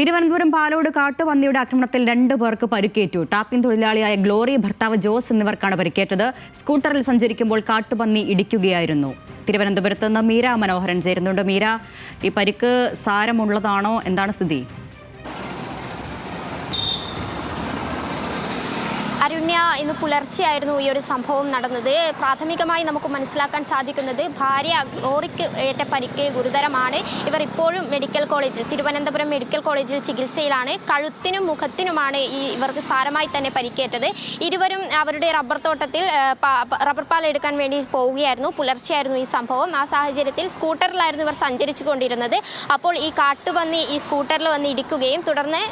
തിരുവനന്തപുരം പാലോട് കാട്ടുപന്നിയുടെ ആക്രമണത്തിൽ 2 പേർക്ക് പരിക്കേറ്റു. ടാപ്പിംഗ് തൊഴിലാളിയായ ഗ്ലോറി, ഭർത്താവ് ജോസ് എന്നിവർക്കാണ് പരിക്കേറ്റത്. സ്കൂട്ടറിൽ സഞ്ചരിക്കുമ്പോൾ കാട്ടുപന്നി ഇടിക്കുകയായിരുന്നു. തിരുവനന്തപുരത്ത് നിന്ന് മീര മനോഹരൻ ചേരുന്നുണ്ട്. മീര, ഈ പരിക്ക് സാരമുള്ളതാണോ? എന്താണ് സ്ഥിതി? അരുണ്യ, ഇന്ന് പുലർച്ചെയായിരുന്നു ഈ ഒരു സംഭവം നടന്നത്. പ്രാഥമികമായി നമുക്ക് മനസ്സിലാക്കാൻ സാധിക്കുന്നത് ഭാര്യ ഗ്ലോറിക്ക് ഏറ്റ പരിക്ക് ഗുരുതരമാണ്. ഇവർ ഇപ്പോഴും തിരുവനന്തപുരം മെഡിക്കൽ കോളേജിൽ ചികിത്സയിലാണ്. കഴുത്തിനും മുഖത്തിനുമാണ് ഇവർക്ക് സാരമായി തന്നെ പരിക്കേറ്റത്. ഇരുവരും അവരുടെ റബ്ബർ തോട്ടത്തിൽ റബ്ബർ പാൽ എടുക്കാൻ വേണ്ടി പോവുകയായിരുന്നു. പുലർച്ചെയായിരുന്നു ഈ സംഭവം. ആ സാഹചര്യത്തിൽ സ്കൂട്ടറിലായിരുന്നു ഇവർ സഞ്ചരിച്ചു കൊണ്ടിരുന്നത്. അപ്പോൾ ഈ കാട്ടുപന്നി ഈ സ്കൂട്ടറിൽ വന്ന് ഇടിക്കുകയും തുടർന്ന്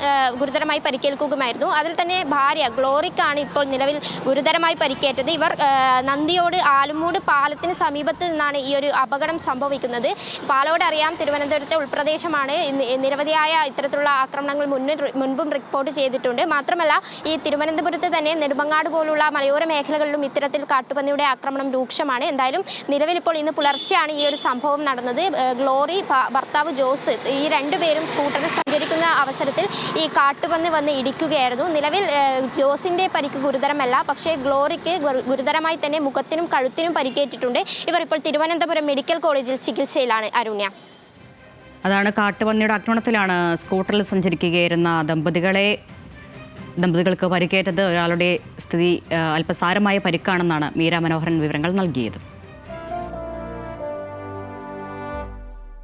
ഗുരുതരമായി പരിക്കേൽക്കുകയുമായിരുന്നു. അതിൽ തന്നെ ഭാര്യ ഗ്ലോറിക്കാണ് ഇപ്പോൾ നിലവിൽ ഗുരുതരമായി പരിക്കേറ്റത്. ഇവർ നന്ദിയോട് ആലുമൂട് പാലത്തിന് സമീപത്ത് നിന്നാണ് ഈ ഒരു അപകടം സംഭവിക്കുന്നത്. പാലോട് അറിയാം, തിരുവനന്തപുരത്തെ ഉൾപ്രദേശമാണ്. നിരവധിയായ ഇത്തരത്തിലുള്ള ആക്രമണങ്ങൾ മുൻപും റിപ്പോർട്ട് ചെയ്തിട്ടുണ്ട്. മാത്രമല്ല, ഈ തിരുവനന്തപുരത്ത് തന്നെ നെടുമങ്ങാട് പോലുള്ള മലയോര മേഖലകളിലും ഇത്തരത്തിൽ കാട്ടുപന്നിയുടെ ആക്രമണം രൂക്ഷമാണ്. എന്തായാലും നിലവിൽ ഇപ്പോൾ ഇന്ന് പുലർച്ചെയാണ് ഈ ഒരു സംഭവം നടന്നത്. ഗ്ലോറി, ഭർത്താവ് ജോസ്, ഈ 2 പേരും സ്കൂട്ടറിൽ സഞ്ചരിക്കുന്ന അവസരത്തിൽ ഈ കാട്ടുപന്നി വന്ന് ഇടിക്കുകയായിരുന്നു. നിലവിൽ ജോസിന്റെ പരിക്ക് ഗുരുതരമല്ല, പക്ഷേ ഗ്ലോറിക്ക് ഗുരുതരമായി തന്നെ മുഖത്തിനും കഴുത്തിനും പരിക്കേറ്റിട്ടുണ്ട്. ഇവർ ഇപ്പോൾ തിരുവനന്തപുരം മെഡിക്കൽ കോളേജിൽ ചികിത്സയിലാണ്. അരുണ്യ, അതാണ് കാട്ടുപന്നിയുടെ ആക്രമണത്തിലാണ് സ്കൂട്ടറിൽ സഞ്ചരിക്കുകയായിരുന്ന ദമ്പതികൾക്ക് പരിക്കേറ്റത്. ഒരാളുടെ സ്ഥിതി അല്പസാരമായ പരിക്കാണെന്നാണ് മീര മനോഹരൻ വിവരങ്ങൾ നൽകിയത്.